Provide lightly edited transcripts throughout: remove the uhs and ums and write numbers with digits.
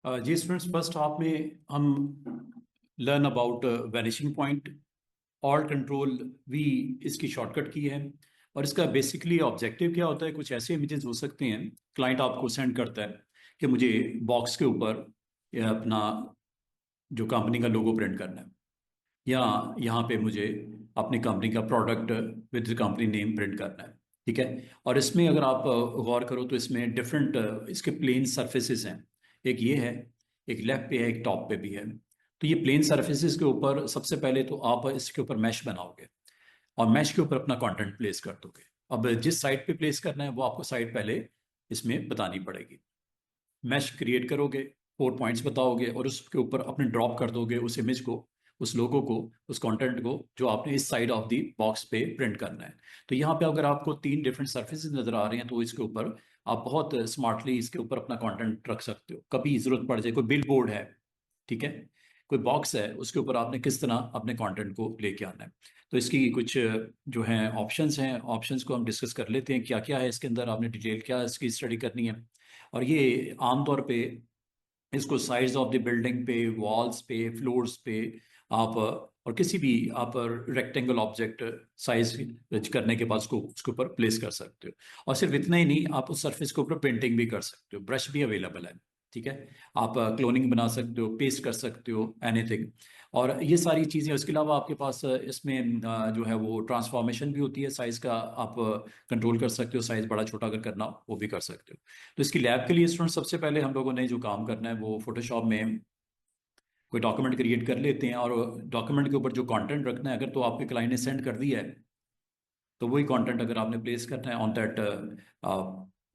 जी students, first half में हम learn about vanishing point. All control we इसकी shortcut की है। और इसका बेसिकली ऑब्जेक्टिव क्या होता है? कुछ ऐसे इमेजेस हो सकते हैं, क्लाइंट आपको सेंड करता है कि मुझे बॉक्स के ऊपर या अपना जो कंपनी का लोगो प्रिंट करना है, या यहाँ पे मुझे अपनी कंपनी का product with company name print करना है। ठीक है। और इसमें अगर आप गौर करो तो इसमें डिफरेंट इसके प्लेन सरफेसेस हैं। एक ये है, एक लेफ्ट पे है, एक टॉप पे भी है। तो ये प्लेन सरफेसेस के ऊपर सबसे पहले तो आप इसके ऊपर मैश बनाओगे और मैश के ऊपर अपना कंटेंट प्लेस कर दोगे। अब जिस साइड पे प्लेस करना है वो आपको साइड पहले इसमें बतानी पड़ेगी। मैश क्रिएट करोगे, 4 पॉइंट्स बताओगे और उसके ऊपर अपने ड्रॉप कर दोगे उस इमेज को, उस लोगो को, उस कंटेंट को जो आपने इस साइड ऑफ द बॉक्स पे प्रिंट करना है। तो यहाँ पे अगर आपको 3 डिफरेंट सरफेसेस नजर आ रहे हैं तो इसके ऊपर आप बहुत स्मार्टली इसके ऊपर अपना कंटेंट रख सकते हो। कभी जरूरत पड़ जाए, कोई बिल बोर्ड है, ठीक है, कोई बॉक्स है, उसके ऊपर आपने किस तरह अपने कंटेंट को लेके आना है। तो इसकी कुछ जो है ऑप्शंस हैं, ऑप्शंस को हम डिस्कस कर लेते हैं क्या क्या है इसके अंदर, आपने डिटेल क्या इसकी स्टडी करनी है। और ये आमतौर पे इसको साइज ऑफ द बिल्डिंग पे, वॉल्स पे, फ्लोर्स पे आप और किसी भी आप रेक्टेंगल ऑब्जेक्ट साइज करने के बाद उसको उसके ऊपर प्लेस कर सकते हो। और सिर्फ इतना ही नहीं, आप उस सरफेस के ऊपर पेंटिंग भी कर सकते हो, ब्रश भी अवेलेबल है। ठीक है। आप क्लोनिंग बना सकते हो, पेस्ट कर सकते हो, एनीथिंग। और ये सारी चीज़ें, उसके अलावा आपके पास इसमें जो है वो ट्रांसफॉर्मेशन भी होती है, साइज़ का आप कंट्रोल कर सकते हो, साइज़ बड़ा छोटा अगर करना हो वो भी कर सकते हो। तो इसकी लैब के लिए स्टूडेंट सबसे पहले हम लोगों ने जो काम करना है वो फोटोशॉप में कोई डॉक्यूमेंट क्रिएट कर लेते हैं। और डॉक्यूमेंट के ऊपर जो कंटेंट रखना है, अगर तो आपके क्लाइंट ने सेंड कर दिया है तो वही कंटेंट अगर आपने प्लेस करना है ऑन दैट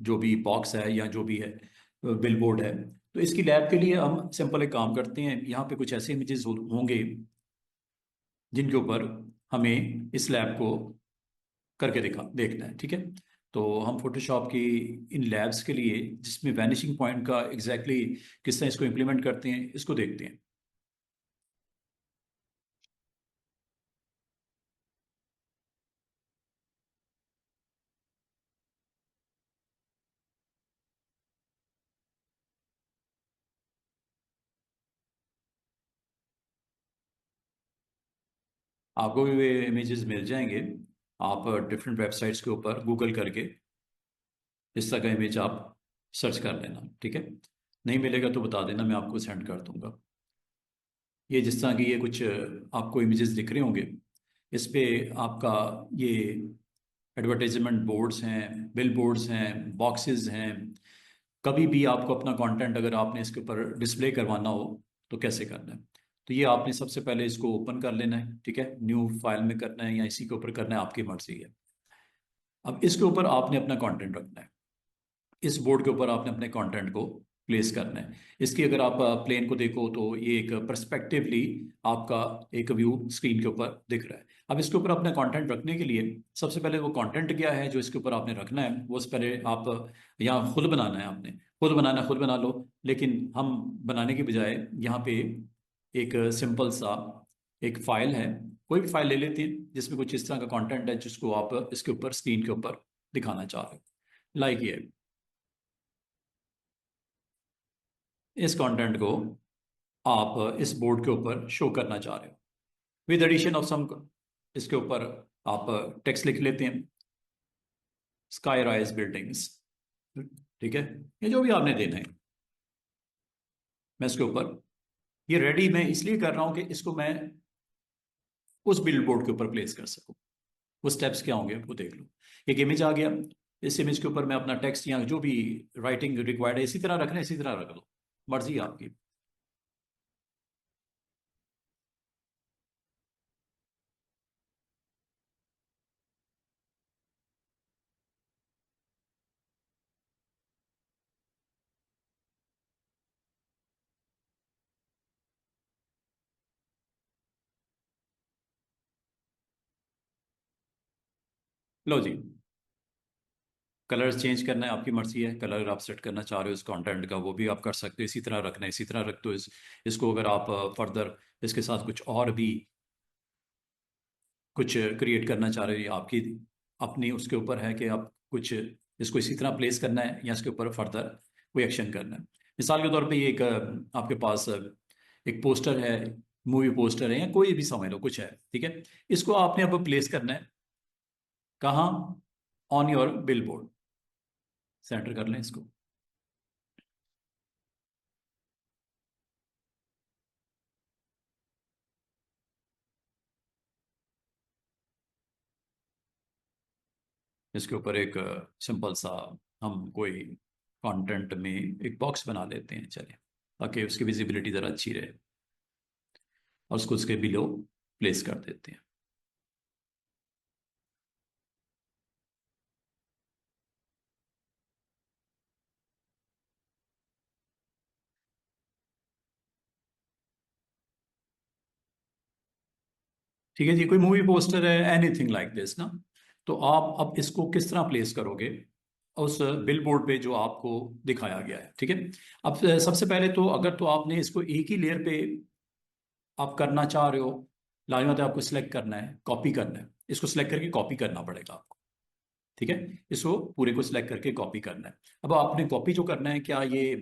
जो भी बॉक्स है या जो भी है बिल बोर्ड है। तो इसकी लैब के लिए हम सिंपल एक काम करते हैं, यहाँ पे कुछ ऐसे इमेजेस होंगे जिनके ऊपर हमें इस लैब को करके देखना है। ठीक है। तो हम फोटोशॉप की इन लैब्स के लिए जिसमें वैनिशिंग पॉइंट का एग्जैक्टली किस तरह इसको इम्प्लीमेंट करते हैं इसको देखते हैं। आपको भी वे इमेजेस मिल जाएंगे। आप डिफरेंट वेबसाइट्स के ऊपर गूगल करके इस तरह का इमेज आप सर्च कर लेना। ठीक है। नहीं मिलेगा तो बता देना, मैं आपको सेंड कर दूंगा। ये जिस तरह की ये कुछ आपको इमेजेस दिख रहे होंगे, इस पे आपका ये एडवर्टाइजमेंट बोर्ड्स हैं, बिल बोर्ड्स हैं, बॉक्सेस हैं। कभी भी आपको अपना कंटेंट अगर आपने इसके ऊपर डिस्प्ले करवाना हो तो कैसे करना है। तो ये आपने सबसे पहले इसको ओपन कर लेना है। ठीक है। न्यू फाइल में करना है या इसी के ऊपर करना है, आपकी मर्जी है। अब इसके ऊपर आपने अपना कंटेंट रखना है, इस बोर्ड के ऊपर आपने अपने कंटेंट को प्लेस करना है। इसकी अगर आप प्लेन को देखो तो ये एक पर्सपेक्टिवली आपका एक व्यू स्क्रीन के ऊपर दिख रहा है। अब इसके ऊपर अपना कंटेंट रखने के लिए सबसे पहले वो कंटेंट क्या है जो इसके ऊपर आपने रखना है वो से पहले आप यहाँ खुद बनाना है। आपने खुद बनाना है, खुद बना लो। लेकिन हम बनाने के बजाय यहाँ पे एक सिंपल सा एक फाइल है, कोई भी फाइल ले लेते हैं जिसमें कुछ इस तरह का कंटेंट है जिसको आप इसके ऊपर स्क्रीन के ऊपर दिखाना चाह रहे हो। लाइक ये इस कंटेंट को आप इस बोर्ड के ऊपर शो करना चाह रहे हो विद एडिशन ऑफ सम। इसके ऊपर आप टेक्स्ट लिख लेते हैं, स्काई राइज बिल्डिंग्स। ठीक है। ये जो भी आपने देना है, मैं इसके ऊपर ये रेडी मैं इसलिए कर रहा हूं कि इसको मैं उस बिल्ड बोर्ड के ऊपर प्लेस कर सकूं। वो स्टेप्स क्या होंगे वो देख लो। एक इमेज आ गया, इस इमेज के ऊपर मैं अपना टेक्स्ट या जो भी राइटिंग रिक्वायर्ड है इसी तरह रखना है, इसी तरह रख लो, मर्जी है आपकी। लो जी, कलर चेंज करना है आपकी मर्जी है, कलर आप सेट करना चाह रहे हो इस कंटेंट का वो भी आप कर सकते हो, इसी तरह रखना है इसी तरह रख दो। इसको अगर आप फर्दर इसके साथ कुछ और भी कुछ क्रिएट करना चाह रहे हो, ये आपकी अपनी उसके ऊपर है कि आप कुछ इसको इसी तरह प्लेस करना है या इसके ऊपर फर्दर कोई एक्शन करना है। मिसाल के तौर पे ये एक आपके पास एक पोस्टर है, मूवी पोस्टर है या कोई भी समझ लो कुछ है, ठीक है। इसको आपने अब प्लेस करना है कहाँ? On your bill board. Centre कर लें इसको। इसके ऊपर एक सिंपल सा हम कोई कंटेंट में एक बॉक्स बना लेते हैं, चलिए, ताकि उसकी विजिबिलिटी ज़रा अच्छी रहे, और उसको उसके बिलो प्लेस कर देते हैं। ठीक है जी, कोई मूवी पोस्टर है, एनीथिंग लाइक दिस ना। तो आप अब इसको किस तरह प्लेस करोगे उस बिल बोर्ड पे जो आपको दिखाया गया है, ठीक है। अब सबसे पहले तो अगर तो आपने इसको एक ही लेयर पे आप करना चाह रहे हो, लाजमत है आपको सिलेक्ट करना है, कॉपी करना है, इसको सिलेक्ट करके कॉपी करना पड़ेगा आपको, ठीक है। इसको पूरे को सिलेक्ट करके कॉपी करना है। अब आपने कॉपी जो करना है, क्या ये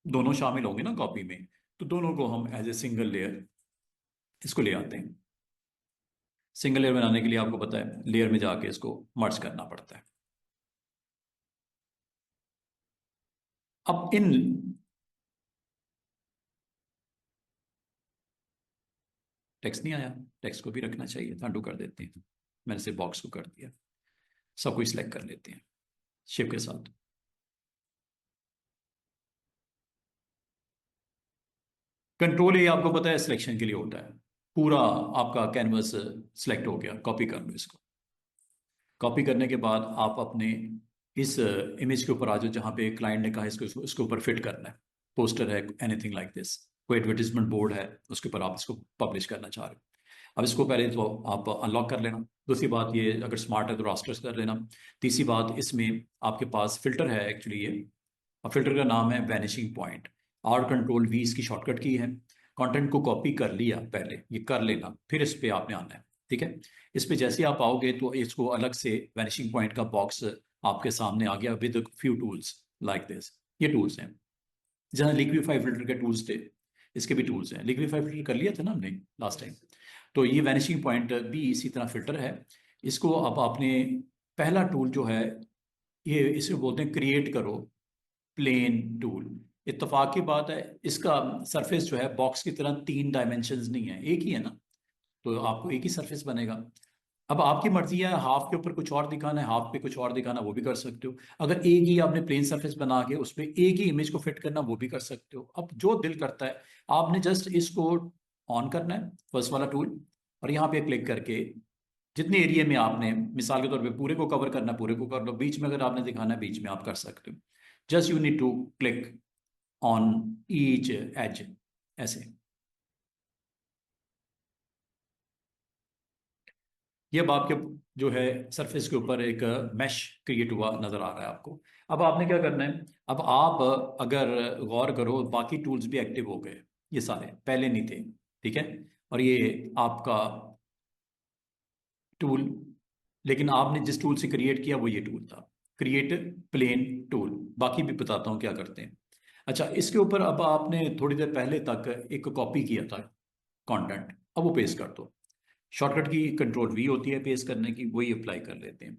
दोनों शामिल होंगे ना कॉपी में? तो दोनों को हम एज ए सिंगल लेयर इसको ले आते हैं। सिंगल लेयर बनाने के लिए आपको पता है लेयर में जाके इसको मर्ज करना पड़ता है। अब इन टेक्स्ट नहीं आया, टेक्स्ट को भी रखना चाहिए, था, अंडू कर देते हैं। मैंने से बॉक्स को कर दिया, सब कुछ सिलेक्ट कर लेते हैं शिप के साथ। कंट्रोल ए आपको पता है सिलेक्शन के लिए होता है। पूरा आपका कैनवस सिलेक्ट हो गया, कॉपी कर लो इसको। कॉपी करने के बाद आप अपने इस इमेज के ऊपर आ जाओ जहाँ पे क्लाइंट ने कहा इसको इसके ऊपर फिट करना है। पोस्टर है, एनीथिंग लाइक दिस, कोई एडवर्टीजमेंट बोर्ड है, उसके ऊपर आप इसको पब्लिश करना चाह रहे हो। अब इसको पहले तो आप अनलॉक कर लेना। दूसरी बात ये, अगर स्मार्ट है तो रास्टर्स कर लेना। तीसरी बात, इसमें आपके पास फिल्टर है एक्चुअली ये, और फिल्टर का नाम है vanishing point. R Ctrl V इसकी शॉर्टकट की है। कंटेंट को कॉपी कर लिया, पहले ये कर लेना, फिर इस पे आपने आना है, ठीक है। इस पे जैसे ही आप आओगे तो इसको अलग से वैनिशिंग पॉइंट का बॉक्स आपके सामने आ गया with few tools like this. ये टूल्स हैं, जहाँ लिक्विफाई फिल्टर के टूल्स थे, इसके भी टूल्स हैं। लिक्विफाई फिल्टर कर लिया था ना हमने लास्ट टाइम। तो ये वैनिशिंग पॉइंट भी इसी तरह फिल्टर है। इसको अब आपने, पहला टूल जो है ये, इसे बोलते हैं क्रिएट करो प्लेन टूल। इत्तेफाक की बात है, इसका सरफेस जो है बॉक्स की तरह तीन डायमेंशंस नहीं है, एक ही है ना। तो आपको एक ही सरफेस बनेगा। अब आपकी मर्जी है, हाफ के ऊपर कुछ और दिखाना है, हाफ पे कुछ और दिखाना, वो भी कर सकते हो। अगर एक ही आपने प्लेन सरफेस बना के उस पर एक ही इमेज को फिट करना, वो भी कर सकते हो। अब जो दिल करता है, आपने जस्ट इसको ऑन करना है, फर्स्ट वाला टूल, और यहाँ पे क्लिक करके जितने एरिया में आपने, मिसाल के तौर पे पूरे को कवर करना है, पूरे को कर लो। बीच में अगर आपने दिखाना है, बीच में आप कर सकते हो। Just you need to click on each edge, ऐसे। ये अब आपके जो है सरफेस के ऊपर एक मैश क्रिएट हुआ नजर आ रहा है आपको। अब आपने क्या करना है, अब आप अगर गौर करो, बाकी टूल्स भी एक्टिव हो गए, ये सारे पहले नहीं थे, ठीक है। और ये आपका टूल, लेकिन आपने जिस टूल से क्रिएट किया वो ये टूल था, क्रिएट प्लेन टूल। बाकी भी बताता हूँ क्या करते हैं। अच्छा, इसके ऊपर अब आपने थोड़ी देर पहले तक एक कॉपी किया था कंटेंट, अब वो पेस्ट कर दो। शॉर्टकट की Ctrl V होती है पेस्ट करने की, वही अप्लाई कर लेते हैं।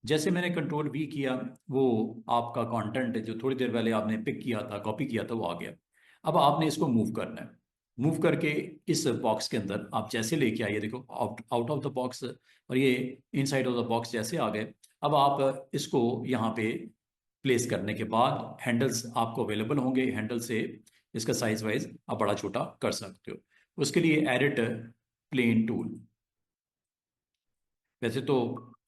जैसे मैंने Ctrl V किया, वो आपका कंटेंट जो थोड़ी देर पहले आपने पिक किया था, कॉपी किया था, वो आ गया। अब आपने इसको मूव करना है। मूव करके इस बॉक्स के अंदर आप जैसे लेके आइए, देखो out out of the box, और ये इनसाइड ऑफ द बॉक्स जैसे आ गए। अब आप इसको यहाँ पे प्लेस करने के बाद हैंडल्स आपको अवेलेबल होंगे, हैंडल से इसका साइज वाइज आप बड़ा छोटा कर सकते हो। उसके लिए एडिट प्लेन टूल, वैसे तो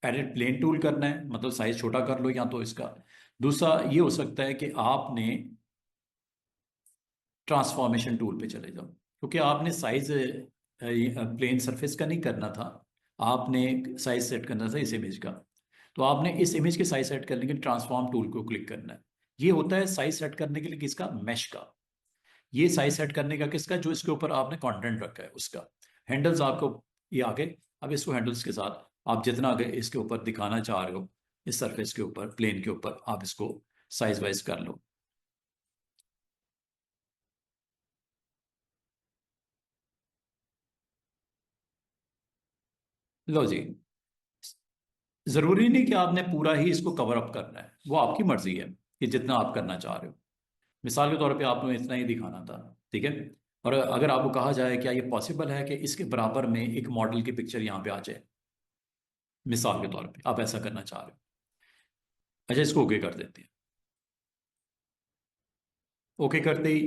एडिट प्लेन टूल करना है मतलब साइज छोटा कर लो, या तो इसका दूसरा ये हो सकता है कि आपने ट्रांसफॉर्मेशन टूल पे चले जाओ, क्योंकि आपने साइज प्लेन सरफेस का नहीं करना था, आपने साइज सेट करना था इस इमेज का। तो आपने इस इमेज के साइज सेट करने के लिए ट्रांसफॉर्म टूल को क्लिक करना है। ये होता है साइज सेट करने के लिए किसका, मैश का। ये साइज सेट करने का किसका, जो इसके ऊपर आपने कंटेंट रखा है उसका। हैंडल्स आपको ये आगे, अब इसको हैंडल्स के साथ आप जितना आगे इसके ऊपर दिखाना चाह रहे हो, इस सरफेस के ऊपर, प्लेन के ऊपर, आप इसको साइज वाइज कर लो। लो जी, जरूरी नहीं कि आपने पूरा ही इसको कवर अप करना है, वो आपकी मर्जी है कि जितना आप करना चाह रहे हो। मिसाल के तौर पे आपने इतना ही दिखाना था, ठीक है। और अगर आपको कहा जाए क्या ये पॉसिबल है कि इसके बराबर में एक मॉडल की पिक्चर यहाँ पे आ जाए, मिसाल के तौर पे आप ऐसा करना चाह रहे हो, अच्छा इसको ओके कर देते हैं। ओके करते ही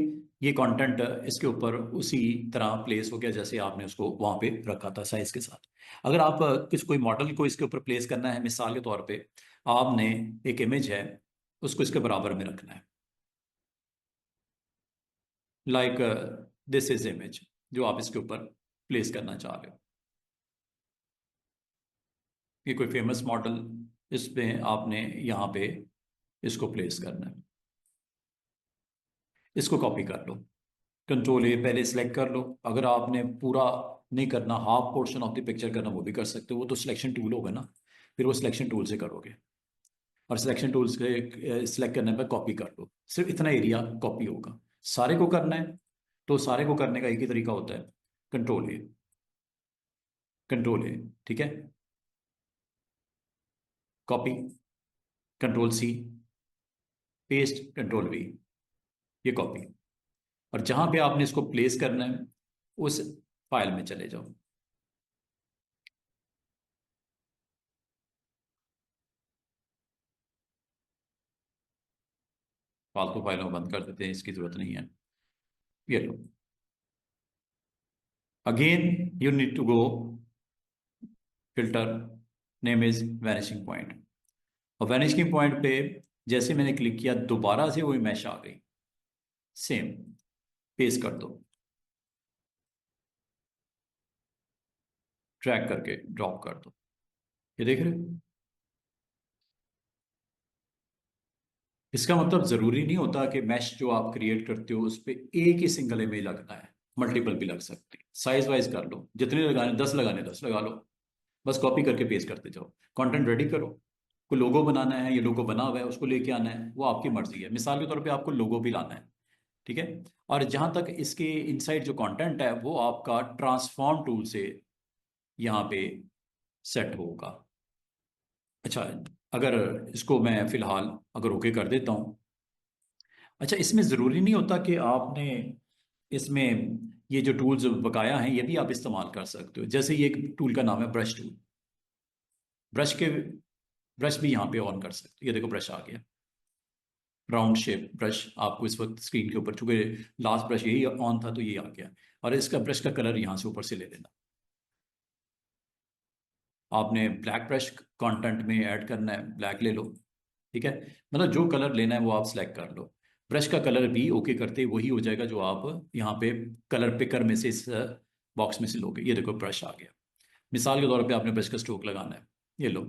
ये कंटेंट इसके ऊपर उसी तरह प्लेस हो गया जैसे आपने उसको वहां पे रखा था साइज के साथ। अगर आप किस कोई मॉडल को इसके ऊपर प्लेस करना है, मिसाल के तौर पे आपने एक इमेज है उसको इसके बराबर में रखना है, लाइक दिस इज इमेज जो आप इसके ऊपर प्लेस करना चाह रहे हो। ये कोई फेमस मॉडल, इसमें आपने यहाँ पे इसको प्लेस करना है। इसको कॉपी कर लो, कंट्रोल ए पहले सिलेक्ट कर लो। अगर आपने पूरा नहीं करना, half portion of the picture करना, वो भी कर सकते हो, वो तो सिलेक्शन टूल होगा ना, फिर वो सिलेक्शन टूल से करोगे। और सिलेक्शन टूल से सिलेक्ट करने पर कॉपी कर लो, सिर्फ इतना एरिया कॉपी होगा। सारे को करना है तो सारे को करने का एक ही तरीका होता है, कंट्रोल ए, कंट्रोल ए, ठीक है, copy, control C, paste, control V, ये कॉपी। और जहां पे आपने इसको प्लेस करना है उस फाइल में चले जाओ। फालतू फाइलों को बंद कर देते हैं, इसकी जरूरत नहीं है। ये लो, again you need to go filter, name is vanishing point. और वैनिशिंग पॉइंट पे जैसे मैंने क्लिक किया दोबारा से वही मैश आ गई, सेम, पेस्ट कर दो, ट्रैक करके ड्रॉप कर दो। ये देख रहे हो, इसका मतलब जरूरी नहीं होता कि मैश जो आप क्रिएट करते हो उस पर एक ही सिंगल इमेज लगना है, मल्टीपल भी लग सकती है। साइज वाइज कर लो, जितने लगाने 10 लगाने 10 लगा लो, बस कॉपी करके पेस्ट करते जाओ। कंटेंट रेडी करो, कोई लोगो बनाना है, ये लोगो बना हुआ है उसको लेके आना है, वो आपकी मर्जी है। मिसाल के तौर पे आपको लोगो भी लाना है, ठीक है। और जहां तक इसके इनसाइड जो कंटेंट है वो आपका ट्रांसफॉर्म टूल से यहाँ पे सेट होगा। अच्छा, अगर इसको मैं फिलहाल अगर ओके कर देता हूँ, अच्छा इसमें ज़रूरी नहीं होता कि आपने इसमें ये जो टूल्स बकाया हैं ये भी आप इस्तेमाल कर सकते हो। जैसे ये एक टूल का नाम है ब्रश टूल, ब्रश के ब्रश भी यहाँ पे ऑन कर सकते हो। ये देखो ब्रश आ गया, राउंड शेप ब्रश आपको इस वक्त स्क्रीन के ऊपर, चूंकि लास्ट ब्रश यही ऑन था तो ये आ गया। और इसका ब्रश का कलर यहाँ से ऊपर से ले लेना। आपने ब्लैक ब्रश कंटेंट में ऐड करना है, ब्लैक ले लो, ठीक है। मतलब जो कलर लेना है वो आप सिलेक्ट कर लो। ब्रश का कलर भी ओके करते ही वही हो जाएगा जो आप यहाँ पे कलर पिकर में से इस बॉक्स में से लोगे। ये देखो ब्रश आ गया। मिसाल के तौर पे आपने ब्रश का स्ट्रोक लगाना है, ये लो,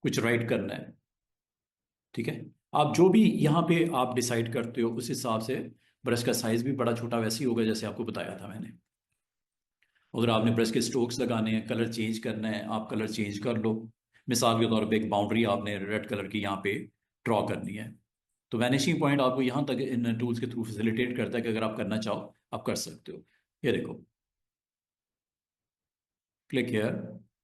कुछ राइट करना है, ठीक है। आप जो भी यहाँ पे आप डिसाइड करते हो उस हिसाब से ब्रश का साइज भी बड़ा छोटा वैसे ही होगा जैसे आपको बताया था मैंने। अगर आपने ब्रश के स्ट्रोक्स लगाने हैं, कलर चेंज करना है, आप कलर चेंज कर लो। मिसाल के तौर पे एक बाउंड्री आपने रेड कलर की यहाँ पे ड्रॉ करनी है, तो वैनिशिंग पॉइंट आपको यहाँ तक इन टूल्स के थ्रू फैसिलिटेट करता है कि अगर आप करना चाहो आप कर सकते हो। ये देखो, क्लिक हेयर,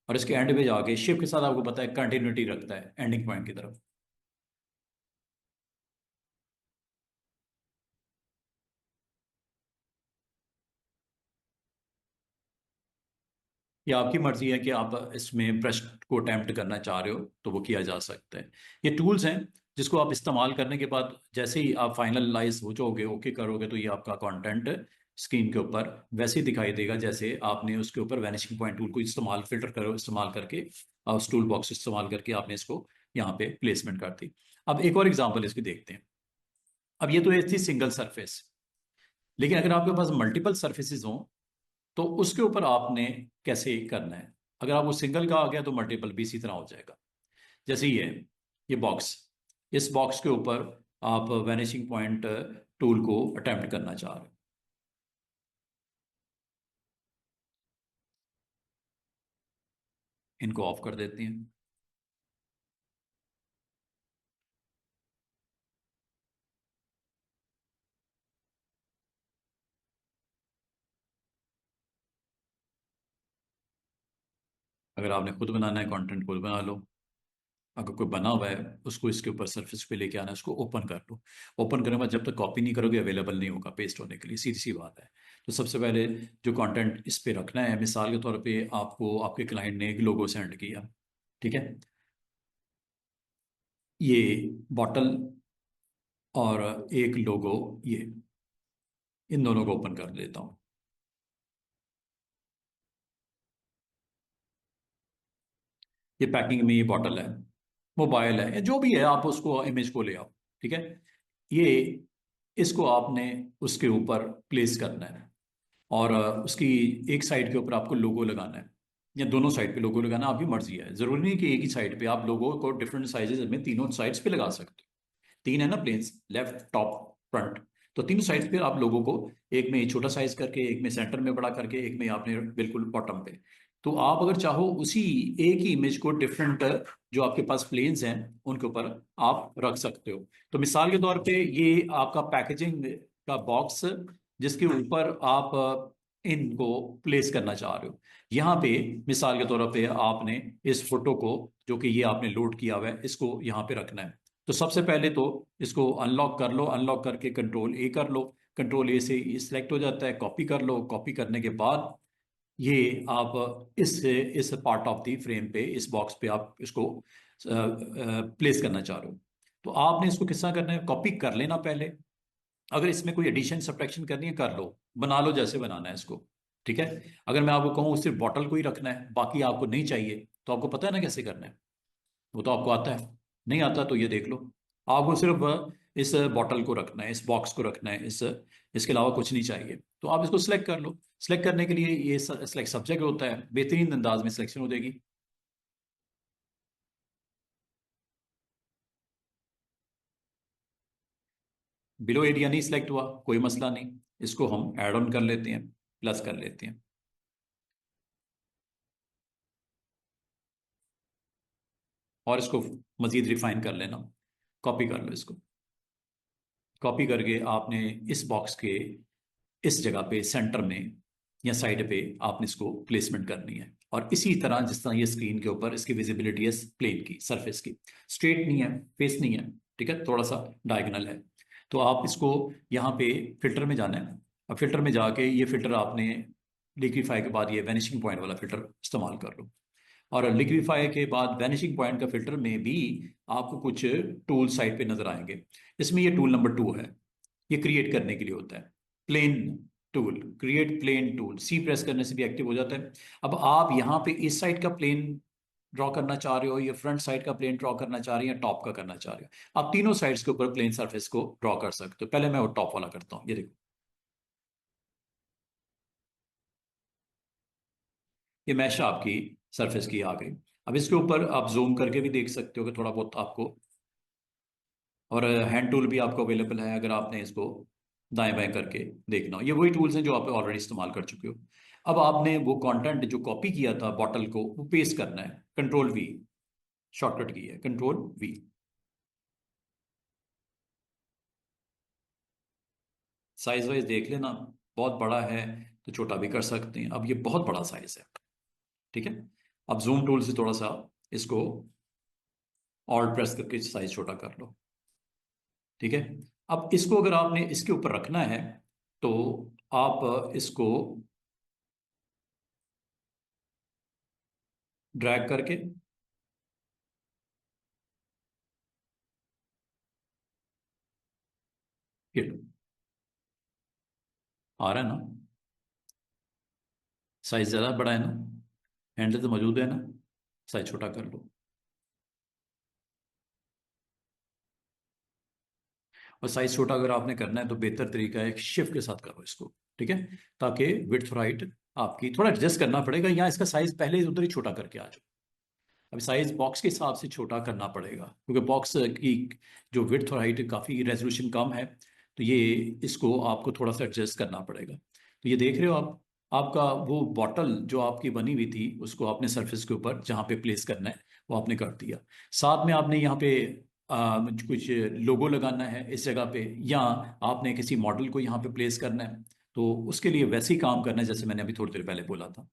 और इसके एंड पे जाके शिफ्ट के साथ आपको पता है कंटिन्यूटी रखता है एंडिंग पॉइंट की तरफ। ये आपकी मर्जी है कि आप इसमें ब्रश को अटेम्प्ट करना चाह रहे हो तो वो किया जा सकता है। ये टूल्स हैं जिसको आप इस्तेमाल करने के बाद जैसे ही आप फाइनलाइज हो जाओगे, ओके करोगे, तो ये आपका कंटेंट स्क्रीन के ऊपर वैसे ही दिखाई देगा जैसे आपने उसके ऊपर वैनिशिंग पॉइंट टूल को इस्तेमाल, फिल्टर करो इस्तेमाल करके, उस टूल बॉक्स इस्तेमाल करके आपने इसको यहाँ पे प्लेसमेंट कर दी। अब एक और एग्जाम्पल इसकी देखते हैं। अब ये तो एक थी सिंगल सरफेस, लेकिन अगर आपके पास मल्टीपल सरफेसेस हों तो उसके ऊपर आपने कैसे करना है। अगर आप वो सिंगल का आ गया तो मल्टीपल भी इसी तरह हो जाएगा। जैसे ये बॉक्स, इस बॉक्स के ऊपर आप वैनिशिंग पॉइंट टूल को अटेम्प्ट करना चाह रहे हो, इनको ऑफ कर देते हैं। अगर आपने खुद बनाना है कंटेंट, खुद बना लो। अगर कोई बना हुआ है उसको इसके ऊपर सरफेस पे लेके आना है, उसको ओपन कर लो। ओपन करने के बाद जब तक कॉपी नहीं करोगे अवेलेबल नहीं होगा पेस्ट होने के लिए, सीधी सी बात है। तो सबसे पहले जो कंटेंट इस पे रखना है, मिसाल के तौर पे आपको आपके क्लाइंट ने एक लोगो सेंड किया, ठीक है, ये बॉटल और एक लोगो, ये इन दोनों को ओपन कर लेता हूँ। ये पैकिंग में ये बॉटल है, मोबाइल है, या जो भी है आप उसको इमेज को ले आओ, ठीक है। ये इसको आपने उसके ऊपर प्लेस करना है, और उसकी एक साइड के ऊपर आपको लोगो लगाना है, या दोनों साइड पे लोगो लगाना आपकी मर्जी है। जरूरी नहीं कि एक ही साइड पे, आप लोगो को डिफरेंट साइजेस में तीनों साइड्स पे लगा सकते हो। तीन है ना प्लेन्स, लेफ्ट टॉप फ्रंट, तो तीनों साइड्स पे आप लोगों को, एक में छोटा साइज करके, एक में सेंटर में बड़ा करके, एक में आपने बिल्कुल बॉटम पे। तो आप अगर चाहो उसी एक ही इमेज को डिफरेंट जो आपके पास प्लेन्स हैं उनके ऊपर आप रख सकते हो। तो मिसाल के तौर पे ये आपका पैकेजिंग का बॉक्स, जिसके ऊपर आप इनको प्लेस करना चाह रहे हो। यहाँ पे मिसाल के तौर पे आपने इस फोटो को, जो कि ये आपने लोड किया हुआ है, इसको यहाँ पे रखना है। तो सबसे पहले तो इसको अनलॉक कर लो, अनलॉक करके कंट्रोल ए कर लो, कंट्रोल ए से सिलेक्ट हो जाता है, कॉपी कर लो। कॉपी करने के बाद ये आप इस पार्ट ऑफ द फ्रेम पे, इस बॉक्स पे आप इसको प्लेस करना चाह रहे हो। तो आपने इसको किस तरह करना है, कॉपी कर लेना पहले। अगर इसमें कोई एडिशन सब्ट्रैक्शन करनी है कर लो, बना लो जैसे बनाना है इसको, ठीक है। अगर मैं आपको कहूँ सिर्फ बॉटल को ही रखना है, बाकी आपको नहीं चाहिए, तो आपको पता है ना कैसे करना है, वो तो आपको आता है। नहीं आता तो ये देख लो। आपको सिर्फ इस बॉटल को रखना है, इस बॉक्स को रखना है, इसके अलावा कुछ नहीं चाहिए। तो आप इसको सिलेक्ट कर लो। सिलेक्ट करने के लिए ये सिलेक्ट सब्जेक्ट होता है, बेहतरीन अंदाज में सिलेक्शन हो जाएगी। बिलो एरिया नहीं सिलेक्ट हुआ, कोई मसला नहीं, इसको हम ऐड ऑन कर लेते हैं, प्लस कर लेते हैं, और इसको मजीद रिफाइन कर लेना। कॉपी कर लो इसको। कॉपी करके आपने इस बॉक्स के इस जगह पे सेंटर में या साइड पे आपने इसको प्लेसमेंट करनी है। और इसी तरह जिस तरह ये स्क्रीन के ऊपर इसकी विजिबिलिटी है प्लेन की, सरफेस की, स्ट्रेट नहीं है, फेस नहीं है, ठीक है, थोड़ा सा डायगोनल है। तो आप इसको यहाँ पे फिल्टर में जाना है। अब फिल्टर में जाके ये फिल्टर आपने लिक्विफाई के बाद ये वैनिशिंग पॉइंट वाला फिल्टर इस्तेमाल कर लो। और लिक्विफाई के बाद वैनिशिंग पॉइंट का फिल्टर में भी आपको कुछ टूल साइड पे नजर आएंगे। इसमें ये टूल नंबर 2 है, ये क्रिएट करने के लिए होता है, plane tool, create plane tool. C press करने से भी एक्टिव हो जाता है। अब आप यहाँ पे इस साइड का प्लेन ड्रॉ करना चाह रहे हो, या फ्रंट साइड का प्लेन ड्रॉ करना चाह रहे हो, या टॉप का करना चाह रहे हो, आप तीनों साइड्स के ऊपर प्लेन सरफेस को ड्रॉ कर सकते हो। पहले मैं वो टॉप वाला करता हूँ, ये देखो, ये मैश आपकी सरफेस की आ गई। अब इसके ऊपर आप जूम करके भी देख सकते हो कि थोड़ा बहुत आपको, और हैंड टूल भी आपको अवेलेबल है अगर आपने इसको दाएं बाएं करके देखना हो। ये वही टूल्स हैं जो आप ऑलरेडी इस्तेमाल कर चुके हो। अब आपने वो कंटेंट जो कॉपी किया था बॉटल को, वो पेस्ट करना है, कंट्रोल वी, शॉर्टकट की है कंट्रोल वी। साइज वाइज देख लेना, बहुत बड़ा है तो छोटा भी कर सकते हैं। अब ये बहुत बड़ा साइज है, ठीक है। अब जूम टूल से थोड़ा सा इसको ऑल्ट प्रेस करके साइज छोटा कर लो, ठीक है। अब इसको अगर आपने इसके ऊपर रखना है तो आप इसको ड्रैग करके, ये लो, आ रहा है ना, साइज ज़्यादा बड़ा है ना, हैंडल तो मौजूद है ना, साइज छोटा कर लो। और साइज छोटा अगर आपने करना है तो बेहतर तरीका है शिफ्ट के साथ करो इसको, ठीक है, ताकि विड्थ राइट आपकी थोड़ा एडजस्ट करना पड़ेगा, यहाँ इसका साइज पहले उधर ही छोटा करके आ जाओ। अभी साइज बॉक्स के हिसाब से छोटा करना पड़ेगा, क्योंकि बॉक्स की जो विड्थ और हाइट काफ़ी रेजोल्यूशन कम है, तो ये इसको आपको थोड़ा सा एडजस्ट करना पड़ेगा। तो ये देख रहे हो आप, आपका वो बॉटल जो आपकी बनी हुई थी उसको आपने सरफेस के ऊपर जहाँ पे प्लेस करना है वो आपने कर दिया। साथ में आपने यहाँ पे कुछ लोगो लगाना है इस जगह पे, या आपने किसी मॉडल को यहाँ पे प्लेस करना है, तो उसके लिए वैसे ही काम करना है जैसे मैंने अभी थोड़ी देर पहले बोला था।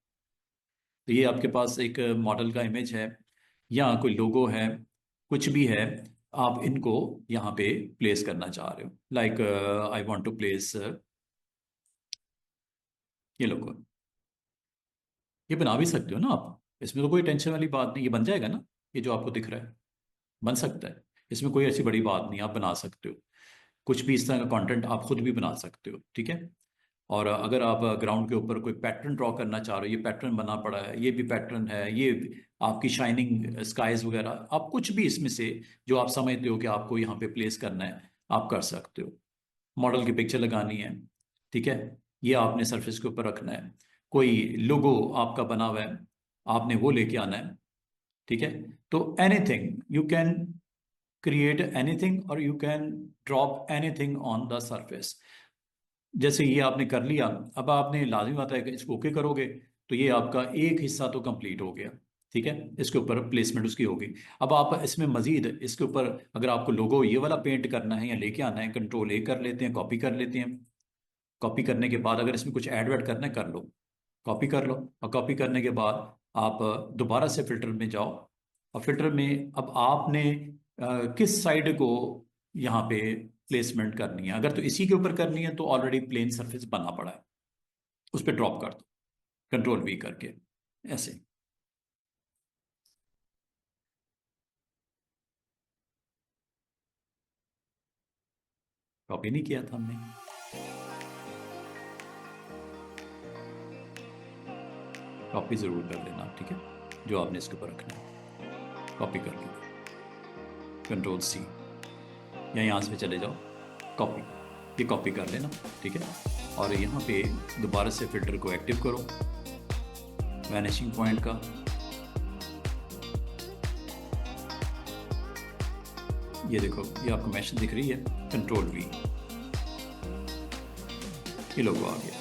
तो ये आपके पास एक मॉडल का इमेज है या कोई लोगो है, कुछ भी है, आप इनको यहाँ पे प्लेस करना चाह रहे हो। Like I want to place ये लोगो, ये बना भी सकते हो ना आप, इसमें तो कोई टेंशन वाली बात नहीं, ये बन जाएगा ना, ये जो आपको दिख रहा है बन सकता है, इसमें कोई ऐसी बड़ी बात नहीं, आप बना सकते हो। कुछ भी इस तरह का कंटेंट आप खुद भी बना सकते हो, ठीक है। और अगर आप ग्राउंड के ऊपर कोई पैटर्न ड्रॉ करना चाह रहे हो, ये पैटर्न बना पड़ा है, ये भी पैटर्न है, ये आपकी शाइनिंग स्काइज वगैरह, आप कुछ भी इसमें से जो आप समझते हो कि आपको यहाँ पे प्लेस करना है, आप कर सकते हो। मॉडल की पिक्चर लगानी है, ठीक है, ये आपने सरफेस के ऊपर रखना है। कोई लोगो आपका बना हुआ है, आपने वो लेके आना है, ठीक है। तो anything you can create anything और you can drop anything on the surface. जैसे ये आपने कर लिया, अब आपने लाजमी बात है कि इसको ओके करोगे तो ये आपका एक हिस्सा तो कंप्लीट हो गया, ठीक है, इसके ऊपर प्लेसमेंट उसकी होगी। अब आप इसमें मजीद इसके ऊपर अगर आपको लोगो ये वाला पेंट करना है या लेके आना है, कंट्रोल ए कर लेते हैं, कॉपी कर लेते हैं। कॉपी करने के बाद अगर इसमें कुछ ऐड वैड करना है कर लो, कॉपी कर लो। और कॉपी करने के बाद आप दोबारा से फिल्टर में जाओ, और फिल्टर में अब आपने किस साइड को यहाँ पे प्लेसमेंट करनी है। अगर तो इसी के ऊपर करनी है तो ऑलरेडी प्लेन सरफेस बना पड़ा है, उस पर ड्रॉप कर दो कंट्रोल वी करके, ऐसे। कॉपी नहीं किया था हमने, कॉपी ज़रूर कर लेना, ठीक है, जो आपने इसके ऊपर रखना है कॉपी कर लो, कंट्रोल सी, या यहाँ से चले जाओ कॉपी, ये कॉपी कर लेना, ठीक है। और यहाँ पे दोबारा से फिल्टर को एक्टिव करो, वैनिशिंग पॉइंट का, ये देखो ये आपको मैसेज दिख रही है, कंट्रोल वी, ये लोगो आ गया।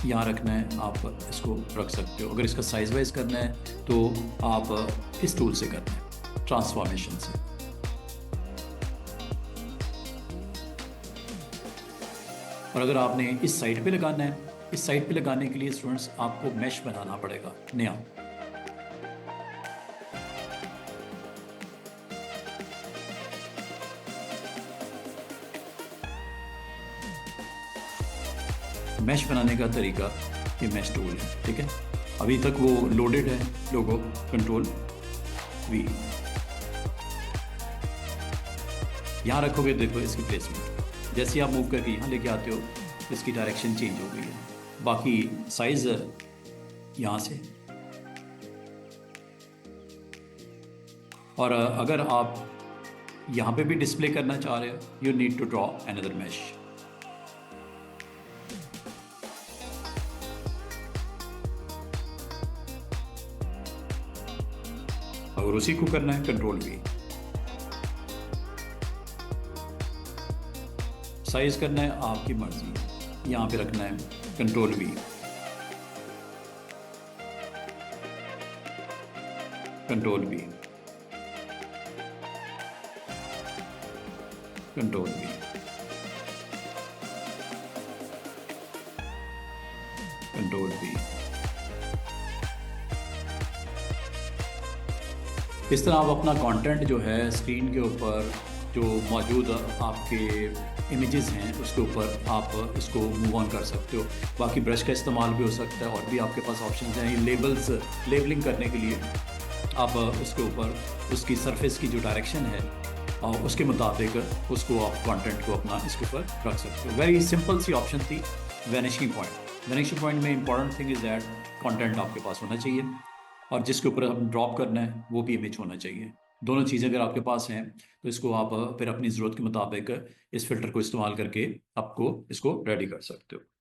यहाँ रखना है आप इसको रख सकते हो, अगर इसका साइज वाइज करना है तो आप इस टूल से करना है, ट्रांसफॉर्मेशन से। और अगर आपने इस साइड पे लगाना है, इस साइड पे लगाने के लिए स्टूडेंट्स आपको मैश बनाना पड़ेगा नया। मैश बनाने का तरीका ये मैश टूल है, ठीक है। अभी तक वो लोडेड है लोगो, कंट्रोल वी, यहाँ रखोगे देखो इसकी प्लेसमेंट, जैसे ही आप मूव करके यहाँ लेके आते हो इसकी डायरेक्शन चेंज हो गई है। बाकी साइज यहाँ से, और अगर आप यहाँ पे भी डिस्प्ले करना चाह रहे हो, you need to draw another mesh. और उसी को करना है कंट्रोल वी, साइज करना है आपकी मर्जी, यहाँ पे रखना है control we, control we, control we, control we. इस तरह आप अपना कंटेंट जो है स्क्रीन के ऊपर जो मौजूद आपके इमेजेस हैं उसके ऊपर आप इसको मूव ऑन कर सकते हो। बाकी ब्रश का इस्तेमाल भी हो सकता है, और भी आपके पास ऑप्शंस हैं। लेबल्स लेबलिंग करने के लिए आप उसके ऊपर उसकी सरफेस की जो डायरेक्शन है और उसके मुताबिक उसको आप कंटेंट को अपना इसके ऊपर रख सकते हो। वेरी सिंपल सी ऑप्शन थी वैनिशिंग पॉइंट। वैनिशिंग पॉइंट में important thing is that content आपके पास होना चाहिए, और जिसके ऊपर हम ड्रॉप करना है वो भी इमेज होना चाहिए। दोनों चीज़ें अगर आपके पास हैं तो इसको आप फिर अपनी ज़रूरत के मुताबिक इस फिल्टर को इस्तेमाल करके आपको इसको रेडी कर सकते हो।